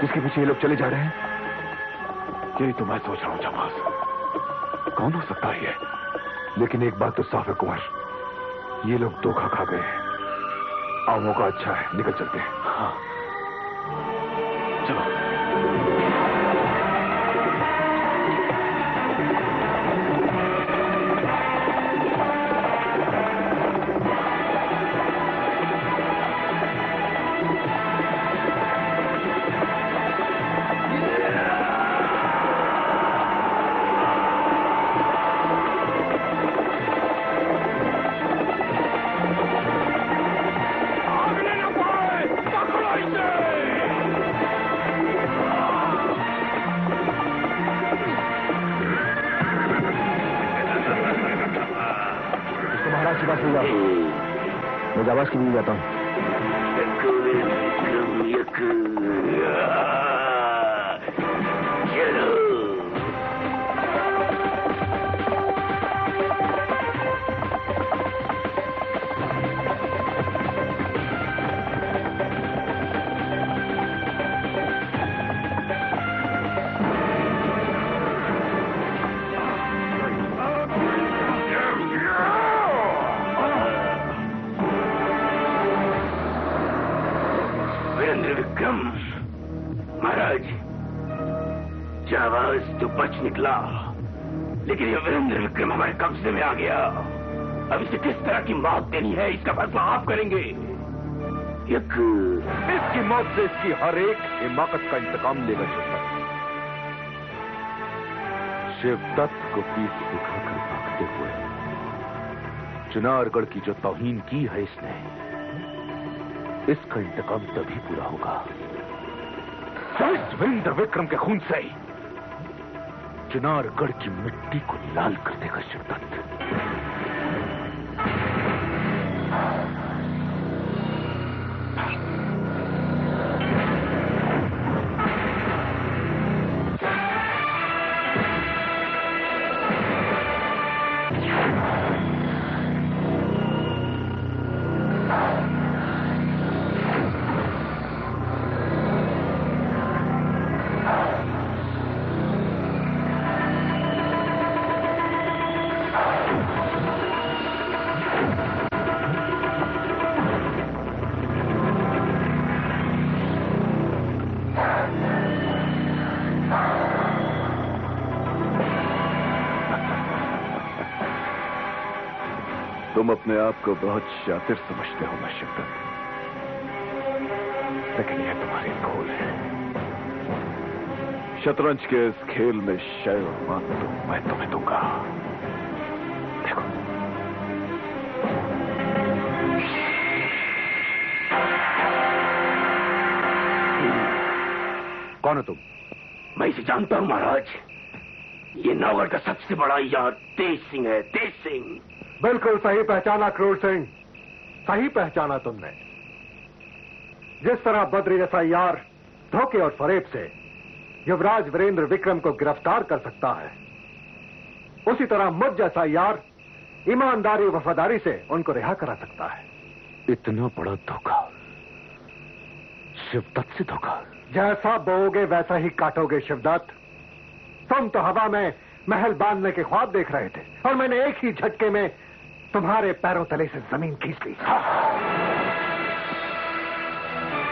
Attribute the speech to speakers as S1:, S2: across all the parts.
S1: जिसके पीछे ये लोग चले जा रहे हैं? यही तो मैं सोच रहा हूं जाबाज, कौन हो सकता है ये? लेकिन एक बात तो साफ है कुंवर, ये लोग धोखा खा गए हैं। आओ, मौका अच्छा है, निकल चलते हैं। हाँ चलो। मैं जाबाज के लिए जाता हूँ।
S2: महाराज, जाबाज तो बच निकला, लेकिन ये वीरेंद्र विक्रम हमारे कब्जे में आ गया। अब इसे किस तरह की मौत देनी है, इसका फैसला आप करेंगे।
S1: इसकी मौत से इसकी हर एक हिमाकत का इंतकाम लेगा शिवदत्त को पीठ दिखाकर भागते हुए चिनारगढ़ की जो तौहीन की है इसने, इसका इंतकाम तभी पूरा होगा इस वीरेंद्र विक्रम के खून से चिनारगढ़ की मिट्टी को लाल कर देगा शिवदत्त। तुम अपने आप को बहुत शातिर समझते हो ना शिवदत्त, लेकिन यह तुम्हारी भूल है। शतरंज के इस खेल में शय और मान तो मैं तुम्हें दूंगा। देखो, कौन हो तुम?
S2: मैं इसे जानता हूं महाराज, ये नौगढ़ का सबसे बड़ा यार तेज सिंह है, तेज सिंह।
S3: बिल्कुल सही पहचाना क्रूर सिंह, सही पहचाना तुमने। जिस तरह बद्री जैसा यार धोखे और फरेब से युवराज वीरेंद्र विक्रम को गिरफ्तार कर सकता है, उसी तरह मुझ जैसा यार ईमानदारी और वफादारी से उनको रिहा करा सकता है।
S1: इतना बड़ा धोखा, शिवदत्त से धोखा?
S3: जैसा बोओगे वैसा ही काटोगे शिवदत्त। तुम तो हवा में महल बांधने के ख्वाब देख रहे थे और मैंने एक ही झटके में तुम्हारे पैरों तले से जमीन खींच ली।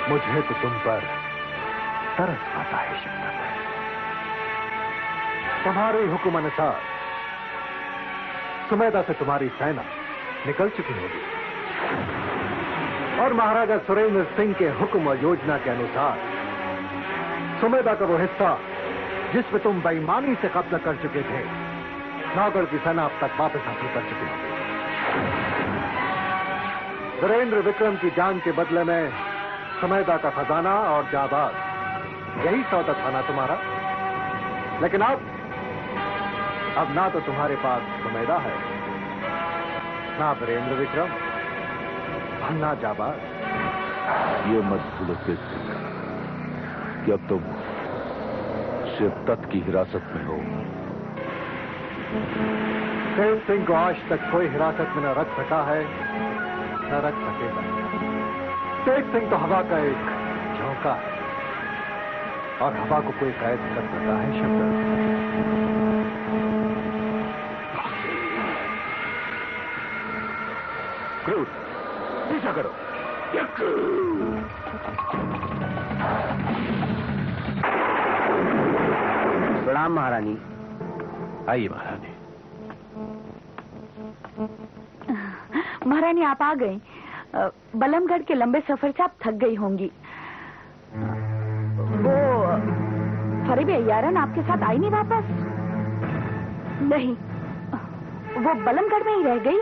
S3: मुझे तो तुम पर तरस आता है शिवदत्त। तुम्हारे हुक्म अनुसार सुमेधा से तुम्हारी सेना निकल चुकी होगी और महाराजा सुरेंद्र सिंह के हुक्म और योजना के अनुसार सुमेधा का वो हिस्सा जिसमें तुम बेईमानी से कब्जा कर चुके थे, नौगढ़ की सेना अब तक वापस हासिल कर चुकी होगी। वीरेंद्र विक्रम की जान के बदले में सुमेधा का खजाना और जाबाज, यही सौदा था ना तुम्हारा। लेकिन अब ना तो तुम्हारे पास सुमेधा है, ना वीरेंद्र विक्रम, ना जाबाज।
S1: ये मत भूलो कि अब तुम शिवदत्त की हिरासत में हो।
S3: तेज सिंह को आज तक कोई हिरासत में न रख सका है, न रख सकेगा। तेज सिंह तो हवा का एक झोंका है, और हवा को कोई कैद कर सकता है शब्द? क्रूर, पीछा करो।
S4: प्रणाम महारानी।
S1: आइए महारानी।
S5: महारानी आप आ गई। बलमगढ़ के लंबे सफर से आप थक गई होंगी। वो फरीब अय्यारन आपके साथ आई नहीं वापस? नहीं, वो बलमगढ़ में ही रह गई।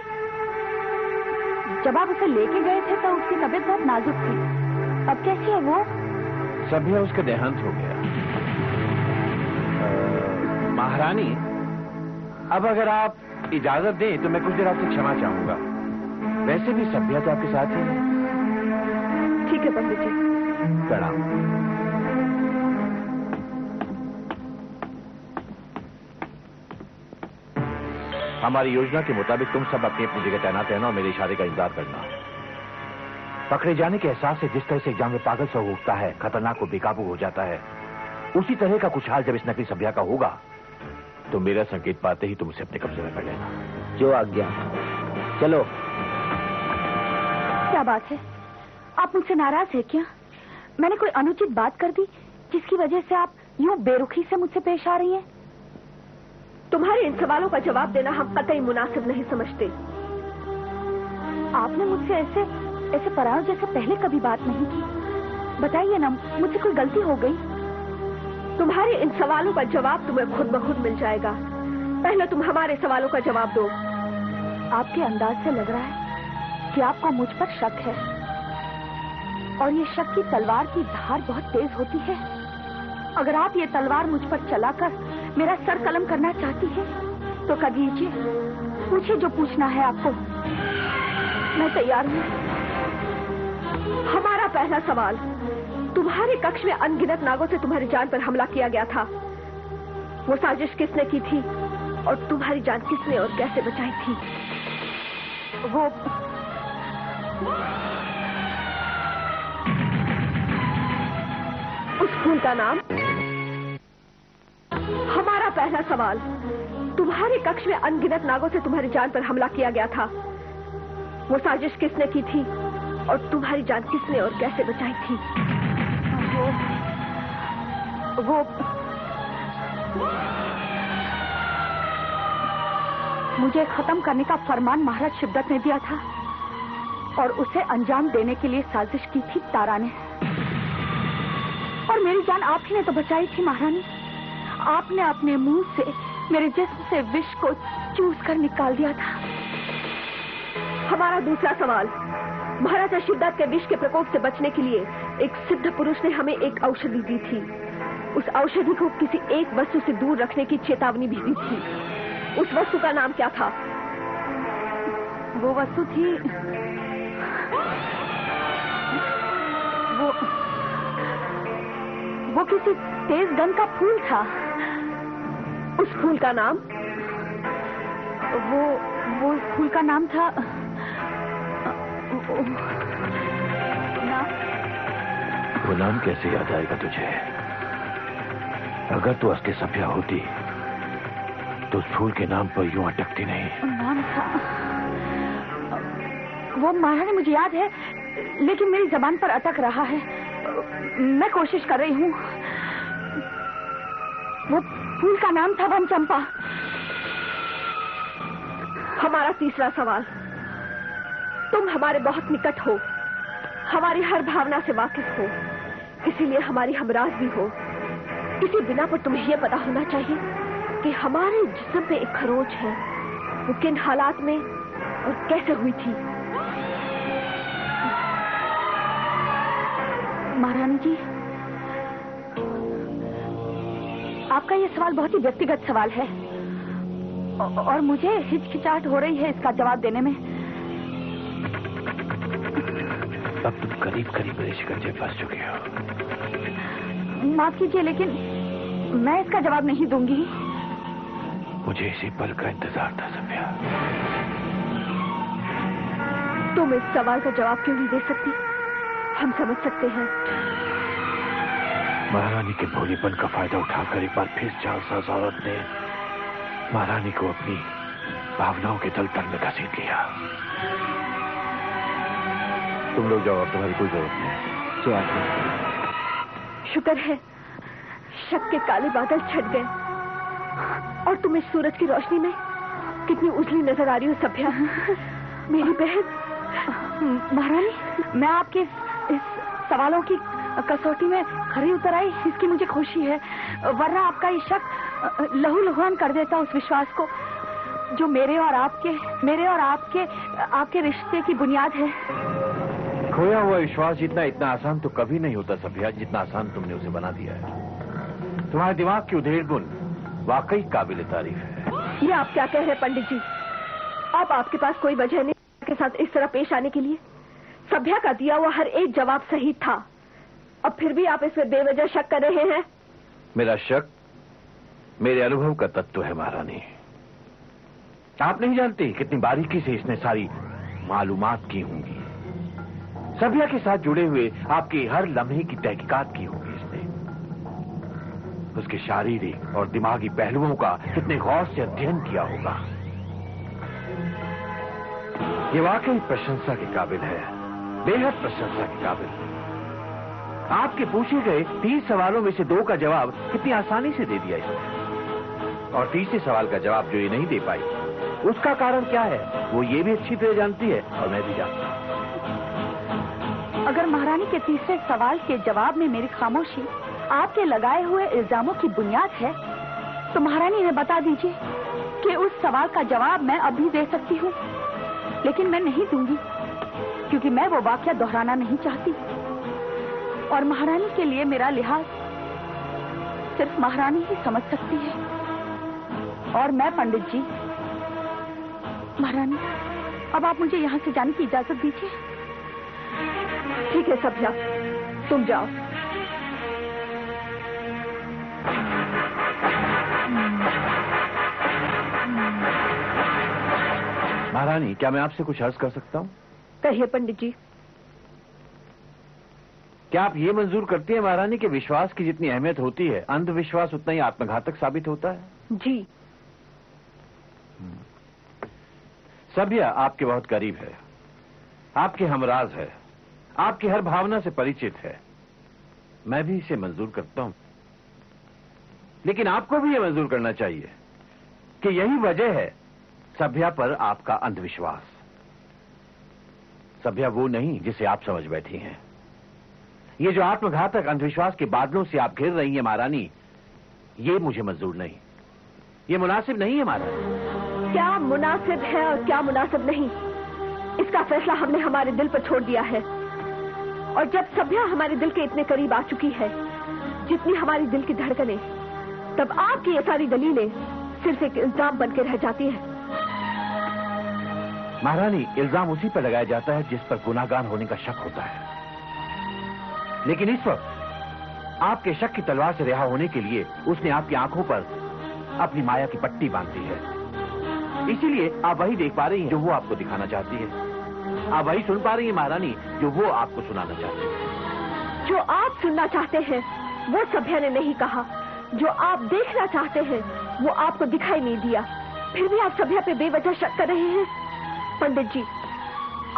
S5: जब आप उसे लेके गए थे तो उसकी तबीयत बहुत नाजुक थी। अब कैसी है वो?
S1: सभ्या उसका देहांत हो गया। महारानी, अब अगर आप इजाजत दें तो मैं कुछ देर आपसे क्षमा चाहूंगा। वैसे भी सभ्या तो आपके साथ ही है।
S5: ठीक है पंडित जी।
S1: प्रणाम। हमारी योजना के मुताबिक तुम सब अपनी अपनी जगह तैनात रहना और मेरे इशारे का इंतजार करना। पकड़े जाने के एहसास से जिस तरह से एग्जाम में पागल सा उठता है, खतरनाक और बेकाबू हो जाता है, उसी तरह का कुछ हाल जब इस नकली सभ्या का होगा तो मेरा संकेत पाते ही तुम उसे अपने कब्जे में कर लेना।
S4: जो आज्ञा। चलो।
S5: क्या बात है, आप मुझसे नाराज है क्या? मैंने कोई अनुचित बात कर दी जिसकी वजह से आप यूं बेरुखी से मुझसे पेश आ रही हैं?
S6: तुम्हारे इन सवालों का जवाब देना हम कतई मुनासिब नहीं समझते।
S5: आपने मुझसे ऐसे परायों जैसे पहले कभी बात नहीं की। बताइए ना, मुझसे कोई गलती हो गई?
S6: तुम्हारे इन सवालों का जवाब तुम्हें खुद ब खुद मिल जाएगा। पहले तुम हमारे सवालों का जवाब दो।
S5: आपके अंदाज से लग रहा है कि आपको मुझ पर शक है, और ये शक की तलवार की धार बहुत तेज होती है। अगर आप ये तलवार मुझ पर चलाकर मेरा सर कलम करना चाहती है तो कर लीजिए। पूछिए जो पूछना है आपको, मैं तैयार हूँ।
S6: हमारा पहला सवाल, तुम्हारे कक्ष में अनगिनत नागों से तुम्हारी जान पर हमला किया गया था। वो साजिश किसने की थी और तुम्हारी जान किसने और कैसे बचाई थी?
S5: वो
S6: उस फूल का नाम? हमारा पहला सवाल, तुम्हारे कक्ष में अनगिनत नागों से तुम्हारी जान पर हमला किया गया था। वो साजिश किसने की थी और तुम्हारी जान किसने और कैसे बचाई थी?
S5: वो मुझे खत्म करने का फरमान महाराज शिवदत्त ने दिया था और उसे अंजाम देने के लिए साजिश की थी तारा ने। और मेरी जान आप ही ने तो बचाई थी महारानी। आपने अपने मुंह से मेरे जिस्म से विष को चूस कर निकाल दिया था।
S6: हमारा दूसरा सवाल, महाराजा शिवदत्त के विष के प्रकोप से बचने के लिए एक सिद्ध पुरुष ने हमें एक औषधि दी थी। उस औषधि को किसी एक वस्तु से दूर रखने की चेतावनी भी दी थी। उस वस्तु का नाम क्या था?
S5: वो वस्तु थी वो किसी तेज गंध का फूल था।
S6: उस फूल का नाम?
S5: वो फूल का नाम था
S1: वो नाम कैसे याद आएगा तुझे? अगर तू असली सभ्या होती तो उस फूल के नाम पर यूं अटकती नहीं।
S5: नाम था वो महारानी, मुझे याद है लेकिन मेरी जबान पर अटक रहा है। मैं कोशिश कर रही हूँ। वो फूल का नाम था वन चंपा।
S6: हमारा तीसरा सवाल, तुम हमारे बहुत निकट हो, हमारी हर भावना से वाकिफ हो, इसीलिए हमारी हमराज भी हो। इसी बिना पर तुम्हें यह पता होना चाहिए कि हमारे जिस्म पे एक खरोच है, वो किन हालात में और कैसे हुई थी।
S5: महारानी जी, आपका ये सवाल बहुत ही व्यक्तिगत सवाल है और मुझे हिचकिचाहट हो रही है इसका जवाब देने में।
S1: अब तुम करीब करीब मेरे शिकंजे फंस चुके हो।
S5: माफ कीजिए लेकिन मैं इसका जवाब नहीं दूंगी।
S1: मुझे इसी पल का इंतजार था सभ्या।
S6: तुम इस सवाल का जवाब क्यों नहीं दे सकती? हम समझ सकते हैं।
S1: महारानी के भोलेपन का फायदा उठाकर एक बार फिर जालसाज औरत ने महारानी को अपनी भावनाओं के तलतल में घसीट लिया। तुम लोग जाओ, अब तुम्हारी कोई जरूरत नहीं।
S4: जो आते।
S6: शुक्र है शक के काले बादल छट गए और तुम इस सूरज की रोशनी में कितनी उजली नजर आ रही हो सभ्या। मेरी बहन।
S5: महारानी, मैं आपके इस सवालों की कसौटी में खरी उतर आई, इसकी मुझे खुशी है, वरना आपका ये शक लहू लुहान कर देता उस विश्वास को जो मेरे और आपके रिश्ते की बुनियाद है।
S1: खोया हुआ विश्वास जितना इतना आसान तो कभी नहीं होता सभ्या, जितना आसान तुमने उसे बना दिया है। तुम्हारे दिमाग की उधेड़ गुण वाकई काबिल तारीफ है।
S6: ये आप क्या कह रहे हैं पंडित जी? अब आपके पास कोई वजह नहीं के साथ इस तरह पेश आने के लिए। सभ्या का दिया हुआ हर एक जवाब सही था, अब फिर भी आप इसमें बेवजह शक कर रहे हैं।
S1: मेरा शक मेरे अनुभव का तत्व है महारानी। आप नहीं जानती कितनी बारीकी से इसने सारी मालूमात की होंगी। सभ्या के साथ जुड़े हुए आपके हर लम्हे की तहकीकात की होगी इसने। उसके शारीरिक और दिमागी पहलुओं का कितने गौर से अध्ययन किया होगा। ये वाकई प्रशंसा के काबिल है, बेहद प्रशंसा के काबिल। आपके पूछे गए 30 सवालों में से 2 का जवाब कितनी आसानी से दे दिया इसने, और तीसरे सवाल का जवाब जो ये नहीं दे पाई उसका कारण क्या है वो ये भी अच्छी तरह जानती है और मैं भी जानता हूं।
S5: अगर महारानी के तीसरे सवाल के जवाब में मेरी खामोशी आपके लगाए हुए इल्जामों की बुनियाद है तो महारानी ने बता दीजिए कि उस सवाल का जवाब मैं अभी दे सकती हूँ, लेकिन मैं नहीं दूंगी क्योंकि मैं वो वाकया दोहराना नहीं चाहती और महारानी के लिए मेरा लिहाज सिर्फ महारानी ही समझ सकती है। और मैं पंडित जी। महारानी, अब आप मुझे यहाँ से जाने की इजाजत दीजिए।
S6: ठीक है सभ्या, तुम जाओ।
S1: महारानी, क्या मैं आपसे कुछ अर्ज कर सकता हूँ?
S6: कहिए पंडित जी।
S1: क्या आप ये मंजूर करती हैं महारानी कि विश्वास की जितनी अहमियत होती है अंधविश्वास उतना ही आत्मघातक साबित होता है?
S6: जी।
S1: सभ्या आपके बहुत करीब है, आपके हमराज है, आपकी हर भावना से परिचित है। मैं भी इसे मंजूर करता हूं, लेकिन आपको भी यह मंजूर करना चाहिए कि यही वजह है सभ्या पर आपका अंधविश्वास। सभ्या वो नहीं जिसे आप समझ बैठी हैं। ये जो आत्मघातक अंधविश्वास के बादलों से आप घिर रही हैं महारानी, ये मुझे मंजूर नहीं, ये मुनासिब नहीं है महारानी।
S6: क्या मुनासिब है और क्या मुनासिब नहीं, इसका फैसला हमने हमारे दिल पर छोड़ दिया है। और जब सभ्या हमारे दिल के इतने करीब आ चुकी है जितनी हमारी दिल की धड़कनें, तब आपकी ये सारी दलीलें सिर्फ एक इल्जाम बनकर रह जाती है।
S1: महारानी, इल्जाम उसी पर लगाया जाता है जिस पर गुनाहगार होने का शक होता है, लेकिन इस वक्त आपके शक की तलवार से रिहा होने के लिए उसने आपकी आंखों पर अपनी माया की पट्टी बांध दी है। इसीलिए आप वही देख पा रही हैं जो वो आपको दिखाना चाहती है, आप वही सुन पा रही हैं महारानी जो वो आपको सुनाना चाहती है।
S6: जो आप सुनना चाहते हैं वो सभ्या ने नहीं कहा, जो आप देखना चाहते हैं वो आपको दिखाई नहीं दिया, फिर भी आप सभ्या पे बेवजह शक कर रहे हैं। पंडित जी,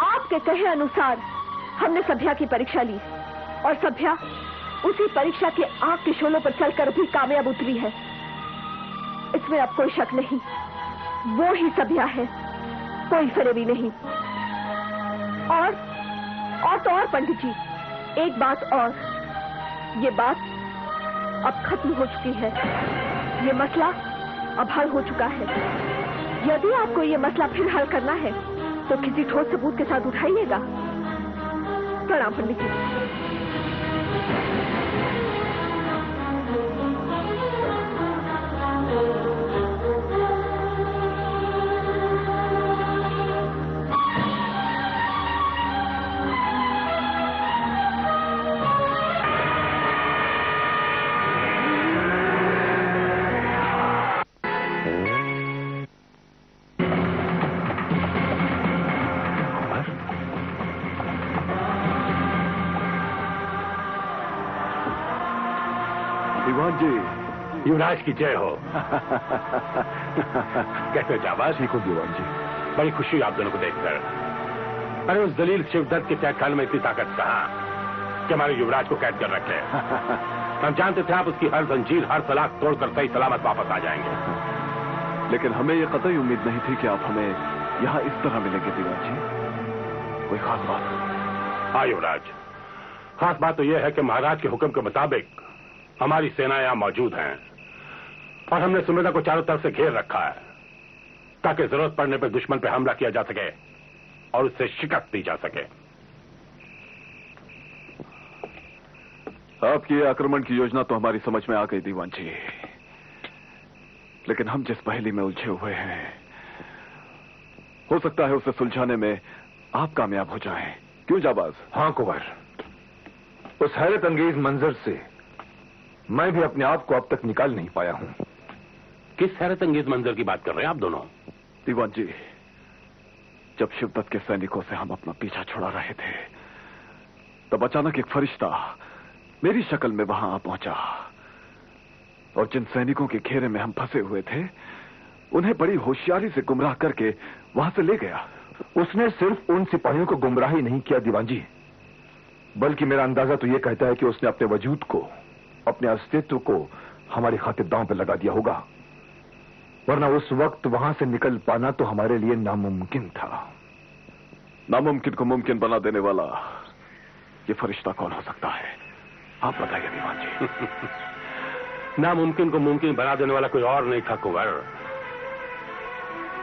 S6: आपके कहे अनुसार हमने सभ्या की परीक्षा ली और सभ्या उसी परीक्षा के आग के शोलों पर चलकर भी कामयाब उतरी है। इसमें अब कोई शक नहीं, वो ही सभ्या है, कोई फरेबी नहीं। और तो और पंडित जी, एक बात और, ये बात अब खत्म हो चुकी है, ये मसला अब हल हो चुका है। यदि आपको ये मसला फिर हल करना है तो किसी ठोस सबूत के साथ उठाइएगा। प्रणाम पंडित जी।
S1: दीवान जी,
S2: युवराज की जय हो। कैसे जाबाज?
S1: ठीक हो दीवान जी।
S2: बड़ी खुशी हुई आप दोनों को देखकर। अरे उस दलील शिवदत्त के कैदखाने में इतनी ताकत कहाँ कि हमारे युवराज को कैद कर रखे। हम जानते थे आप उसकी हर जंजीर, हर सलाख तोड़कर सही सलामत वापस आ जाएंगे।
S1: लेकिन हमें यह कतई उम्मीद नहीं थी कि आप हमें यहाँ इस तरह मिलेंगे दीवान जी। कोई खास बात?
S2: हाँ युवराज, खास बात तो यह है कि महाराज के हुक्म के मुताबिक हमारी सेना यहाँ मौजूद हैं और हमने सुमेधा को चारों तरफ से घेर रखा है ताकि जरूरत पड़ने पर दुश्मन पर हमला किया जा सके और उससे शिकस्त दी जा सके।
S1: आपकी ये आक्रमण की योजना तो हमारी समझ में आ गई दीवान जी, लेकिन हम जिस पहेली में उलझे हुए हैं, हो सकता है उसे सुलझाने में आप कामयाब हो जाएं। क्यों जाबाज?
S3: हाँ कुंवर, उस हैरत अंगेज मंजर से मैं भी अपने आप को अब तक निकाल नहीं पाया हूं।
S2: किस हैरत अंगेज मंजर की बात कर रहे हैं आप दोनों?
S1: दीवान जी, जब शिवदत्त के सैनिकों से हम अपना पीछा छुड़ा रहे थे, तब अचानक एक फरिश्ता मेरी शक्ल में वहां आ पहुंचा और जिन सैनिकों के घेरे में हम फंसे हुए थे, उन्हें बड़ी होशियारी से गुमराह करके वहां से ले गया।
S3: उसने सिर्फ उन सिपाहियों को गुमराह ही नहीं किया दीवान जी, बल्कि मेरा अंदाजा तो यह कहता है कि उसने अपने वजूद को, अपने अस्तित्व को हमारी खातिर दांव पर लगा दिया होगा, वरना उस वक्त वहां से निकल पाना तो हमारे लिए नामुमकिन था।
S1: नामुमकिन को मुमकिन बना देने वाला ये फरिश्ता कौन हो सकता है? आप बताइए दीवान जी।
S2: नामुमकिन को मुमकिन बना देने वाला कोई और नहीं था कुंवर,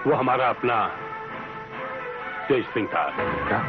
S2: वो हमारा अपना तेज सिंह था।
S3: क्या?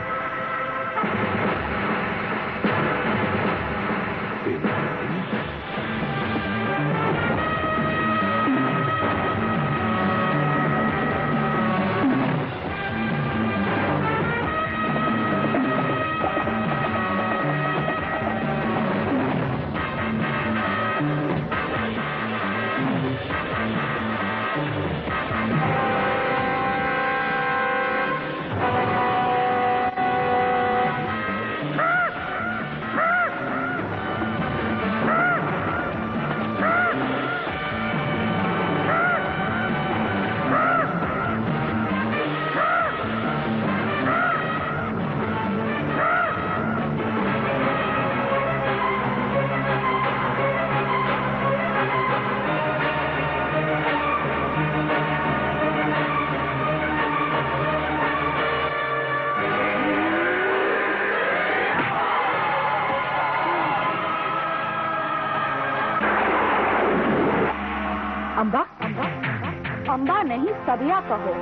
S5: अंबा नहीं, सबिया कहो।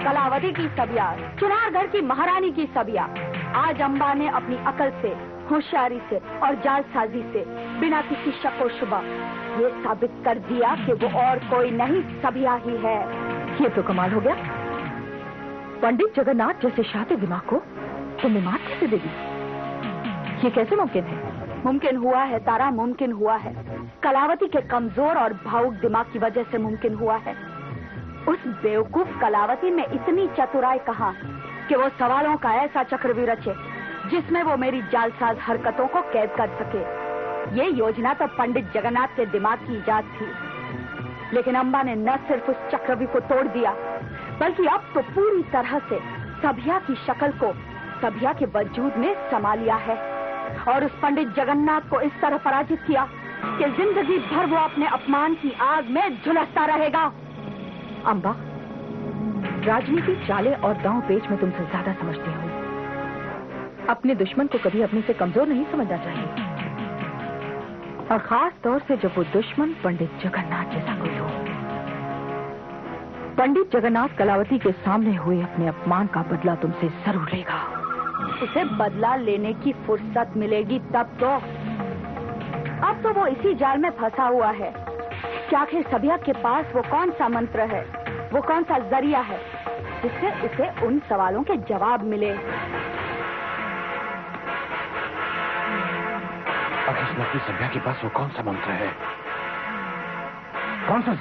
S5: कलावती की सबिया, चुनारगढ़ की महारानी की सबिया। आज अंबा ने अपनी अकल से, होशियारी से और जालसाजी से बिना किसी शक व शुबा ये साबित कर दिया कि वो और कोई नहीं, सबिया ही है।
S6: ये तो कमाल हो गया। पंडित जगन्नाथ जैसे शातिर दिमाग को तुमने मात कैसे दे दी? ये कैसे मुमकिन है?
S5: मुमकिन हुआ है तारा, मुमकिन हुआ है। कलावती के कमजोर और भावुक दिमाग की वजह से मुमकिन हुआ है। उस बेवकूफ कलावती में इतनी चतुराई कहाँ कि वो सवालों का ऐसा चक्रव्यूह रचे जिसमें वो मेरी जालसाज हरकतों को कैद कर सके। ये योजना तो पंडित जगन्नाथ के दिमाग की इजाद थी, लेकिन अंबा ने न सिर्फ उस चक्रव्यूह को तोड़ दिया, बल्कि अब तो पूरी तरह से सबिया की शक्ल को सबिया के वजूद में समा लिया है और उस पंडित जगन्नाथ को इस तरह पराजित किया कि जिंदगी भर वो अपने अपमान की आग में झुलसता रहेगा।
S6: अंबा, राजनीति, चाले और दांव पेच में तुमसे ज्यादा समझती हूँ। अपने दुश्मन को कभी अपने से कमजोर नहीं समझना चाहिए, और खास तौर से जब वो दुश्मन पंडित जगन्नाथ जैसा कोई हो। पंडित जगन्नाथ कलावती के सामने हुए अपने अपमान का बदला तुमसे जरूर लेगा।
S5: उसे बदला लेने की फुर्सत मिलेगी तब तो। अब तो वो इसी जाल में फंसा हुआ है कि आखिर सबिया के पास वो कौन सा मंत्र है, वो कौन सा जरिया है जिससे उसे उन सवालों के जवाब मिले।
S2: अब इस नकली सबिया के पास वो कौन सा मंत्र है, कौन सा